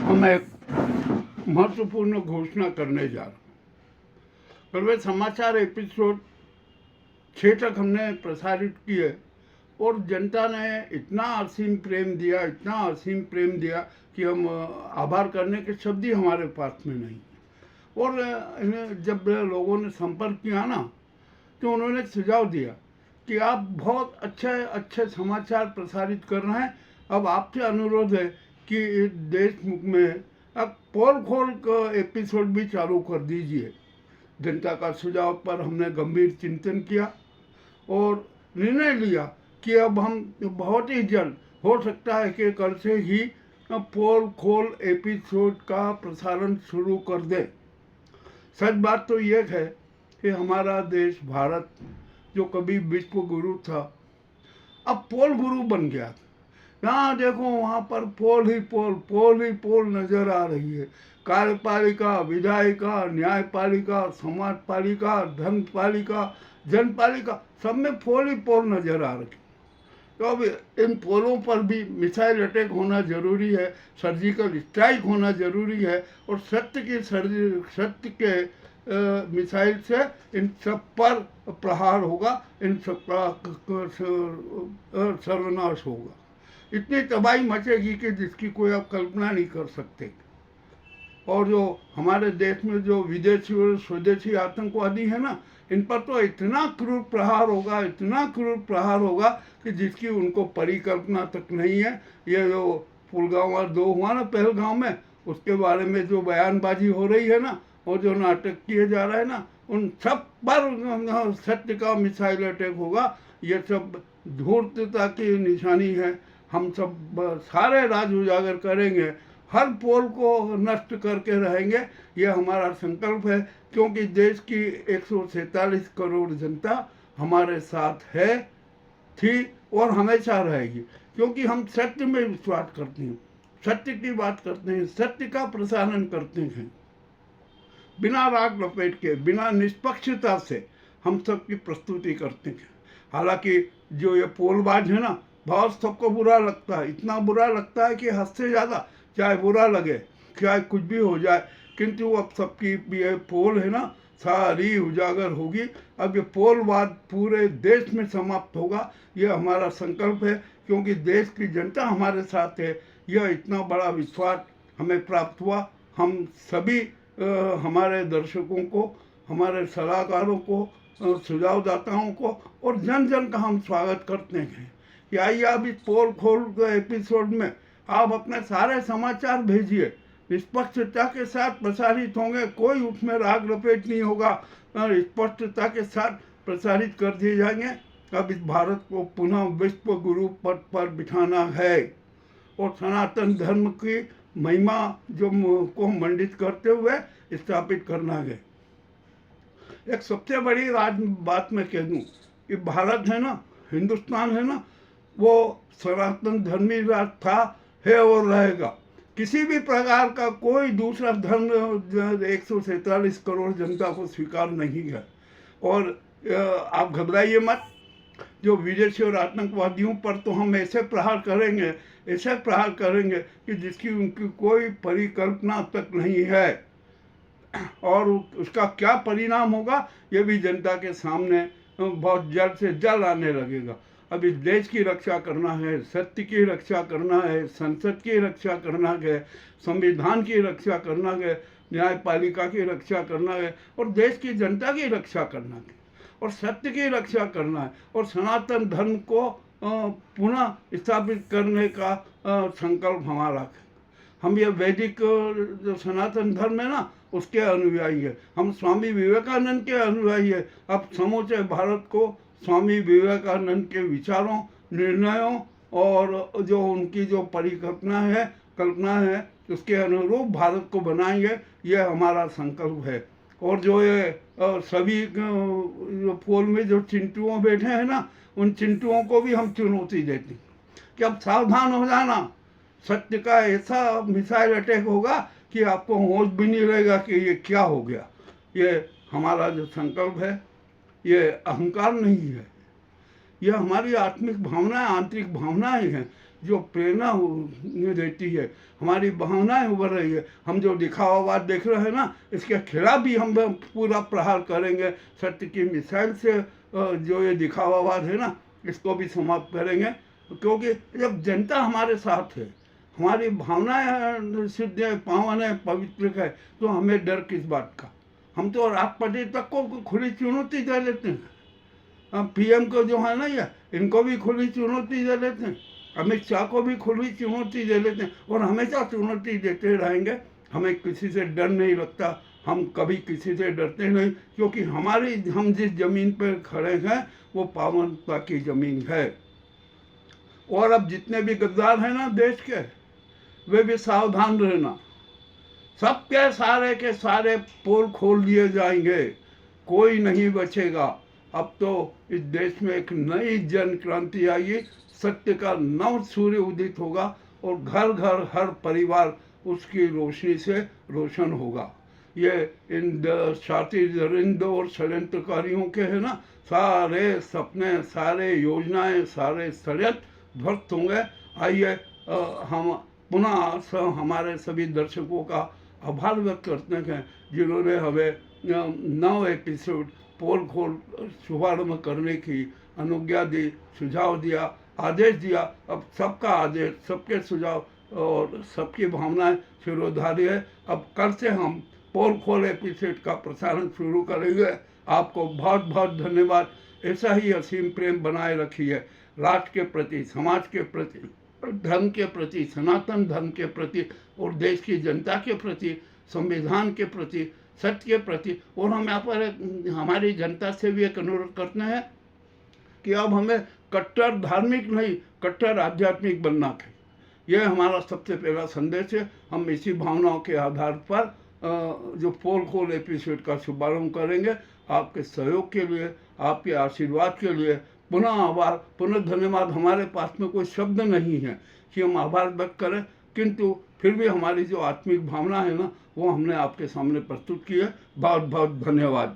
हम एक महत्वपूर्ण घोषणा करने जा रहे हैं। कल वे समाचार एपिसोड 6 तक हमने प्रसारित किए और जनता ने इतना असीम प्रेम दिया, इतना असीम प्रेम दिया कि हम आभार करने के शब्द ही हमारे पास में नहीं। और जब लोगों ने संपर्क किया ना, तो उन्होंने सुझाव दिया कि आप बहुत अच्छे अच्छे समाचार प्रसारित कर रहे हैं। अब आपसे अनुरोध है कि देशमुख में अब पोल खोल का एपिसोड भी चालू कर दीजिए। जनता का सुझाव पर हमने गंभीर चिंतन किया और निर्णय लिया कि अब हम बहुत ही जल्द, हो सकता है कि कल से ही पोल खोल एपिसोड का प्रसारण शुरू कर दें। सच बात तो ये है कि हमारा देश भारत, जो कभी विश्व गुरु था, अब पोल गुरु बन गया। जहाँ देखो वहाँ पर पोल ही पोल नजर आ रही है। कार्यपालिका, विधायिका, न्यायपालिका, समाजपालिका, धर्मपालिका, जनपालिका, सब में पोल ही पोल नजर आ रही। तो अब इन पोलों पर भी मिसाइल अटैक होना जरूरी है, सर्जिकल स्ट्राइक होना जरूरी है और सत्य के मिसाइल से इन सब पर प्रहार होगा, इन सब का सर्वनाश होगा। इतनी तबाही मचेगी कि जिसकी कोई आप कल्पना नहीं कर सकते। और जो हमारे देश में जो विदेशी और स्वदेशी आतंकवादी है ना, इन पर तो इतना क्रूर प्रहार होगा, इतना क्रूर प्रहार होगा कि जिसकी उनको परिकल्पना तक नहीं है। ये जो पुलवामा 2 हुआ ना पहलगाम में, उसके बारे में जो बयानबाजी हो रही है ना, और जो नाटक किए जा रहे हैं ना, उन सब पर सत्य का मिसाइल अटैक होगा। ये सब धूर्तता की निशानी है। हम सब सारे राज उजागर करेंगे, हर पोल को नष्ट करके रहेंगे, ये हमारा संकल्प है। क्योंकि देश की 147 करोड़ जनता हमारे साथ है, थी और हमेशा रहेगी। क्योंकि हम सत्य में विश्वास करते हैं, सत्य की बात करते हैं, सत्य का प्रसारण करते हैं, बिना राग लपेट के, बिना निष्पक्षता से हम सबकी प्रस्तुति करते हैं। हालांकि जो ये पोलबाज है ना, बहुत सबको बुरा लगता है, इतना बुरा लगता है कि हद से ज़्यादा। चाहे बुरा लगे, चाहे कुछ भी हो जाए, किंतु अब सबकी ये पोल है ना, सारी उजागर होगी। अब ये पोलवाद पूरे देश में समाप्त होगा, ये हमारा संकल्प है। क्योंकि देश की जनता हमारे साथ है, यह इतना बड़ा विश्वास हमें प्राप्त हुआ। हम सभी हमारे दर्शकों को, हमारे सलाहकारों को, सुझावदाताओं को और जन जन का हम स्वागत करते हैं कि आइए अब इस पोल खोल एपिसोड में आप अपने सारे समाचार भेजिए, निष्पक्षता के साथ प्रसारित होंगे, कोई उसमें राग लपेट नहीं होगा, स्पष्टता के साथ प्रसारित कर दिए जाएंगे। अब इस भारत को पुनः विश्व गुरु पद पर बिठाना है और सनातन धर्म की महिमा जो को मंडित करते हुए स्थापित करना है। एक सबसे बड़ी बात मैं कह दूं कि भारत है ना, हिंदुस्तान है ना, वो सनातन धर्मी राष्ट्र था, है और रहेगा। किसी भी प्रकार का कोई दूसरा धर्म 147 करोड़ जनता को स्वीकार नहीं है। और आप घबराइए मत, जो विदेशी और आतंकवादियों पर तो हम ऐसे प्रहार करेंगे कि जिसकी उनकी कोई परिकल्पना तक नहीं है। और उसका क्या परिणाम होगा, ये भी जनता के सामने बहुत जल्द से जल्द आने लगेगा। अब इस देश की रक्षा करना है, सत्य की रक्षा करना है, संसद की रक्षा करना है, संविधान की रक्षा करना है, न्यायपालिका की रक्षा करना है और देश की जनता की रक्षा करना है और सत्य की रक्षा करना है और सनातन धर्म को पुनः स्थापित करने का संकल्प हमारा है। हम ये वैदिक जो सनातन धर्म है ना, उसके अनुयायी है। हम स्वामी विवेकानंद के अनुयायी है। अब समूचे भारत को स्वामी विवेकानंद के विचारों, निर्णयों और जो उनकी जो कल्पना है, उसके अनुरूप भारत को बनाएंगे, ये हमारा संकल्प है। और जो ये सभी जो पोल में जो चिंटुओं बैठे हैं ना, उन चिंटुओं को भी हम चुनौती देते हैं कि अब सावधान हो जाना, सत्य का ऐसा मिसाइल अटैक होगा कि आपको होश भी नहीं रहेगा कि ये क्या हो गया। ये हमारा जो संकल्प है, ये अहंकार नहीं है, यह हमारी आत्मिक भावनाएं, आंतरिक भावनाएं हैं जो प्रेरणा देती है, हमारी भावनाएं उभर रही है। हम जो दिखावावाद देख रहे हैं ना, इसके खिलाफ भी हम पूरा प्रहार करेंगे। सत्य की मिसाइल से जो ये दिखावावाद है ना, इसको भी समाप्त करेंगे। क्योंकि जब जनता हमारे साथ है, हमारी भावनाएं सिद्ध है, पावन है, पवित्र है, तो हमें डर किस बात का। हम तो राष्ट्रपति तक को खुली चुनौती दे लेते हैं। पीएम को जो है ना, ये इनको भी खुली चुनौती दे लेते हैं, अमित शाह को भी खुली चुनौती दे लेते हैं, और हमेशा चुनौती देते रहेंगे। हमें किसी से डर नहीं लगता, हम कभी किसी से डरते नहीं, क्योंकि हम जिस जमीन पर खड़े हैं वो पावनता की जमीन है। और अब जितने भी गद्दार हैं ना देश के, वे भी सावधान रहना। सबके सारे के सारे पोल खोल दिए जाएंगे, कोई नहीं बचेगा। अब तो इस देश में एक नई जन क्रांति आएगी, सत्य का नव सूर्य उदित होगा, और घर घर हर परिवार उसकी रोशनी से रोशन होगा। ये इन शातिर दरिंद और षड्यंत्रकारियों के है ना, सारे सपने, सारे योजनाएं, सारे षड्यंत्र ध्वस्त होंगे। आइए हम पुनः हमारे सभी दर्शकों का आभार व्यक्त करते हैं, जिन्होंने हमें 9 एपिसोड पोल खोल शुभारंभ करने की अनुज्ञा दी, सुझाव दिया, आदेश दिया। अब सबका आदेश, सबके सुझाव और सबकी भावनाएं शिरोधार्य है। अब कल से हम पोल खोल एपिसोड का प्रसारण शुरू करेंगे। आपको बहुत बहुत धन्यवाद। ऐसा ही असीम प्रेम बनाए रखिए राष्ट्र के प्रति, समाज के प्रति, धर्म के प्रति, सनातन धर्म के प्रति, और देश की जनता के प्रति, संविधान के प्रति, सत्य के प्रति। और हम यहाँ पर हमारी जनता से भी एक अनुरोध करते हैं कि अब हमें कट्टर धार्मिक नहीं, कट्टर आध्यात्मिक बनना है। यह हमारा सबसे पहला संदेश है। हम इसी भावनाओं के आधार पर जो पोल खोल एपिसोड का शुभारंभ करेंगे। आपके सहयोग के लिए, आपके आशीर्वाद के लिए पुनः आभार, पुनः धन्यवाद। हमारे पास में कोई शब्द नहीं है कि हम आभार व्यक्त करें, किंतु फिर भी हमारी जो आत्मिक भावना है ना, वो हमने आपके सामने प्रस्तुत की है। बहुत बहुत धन्यवाद।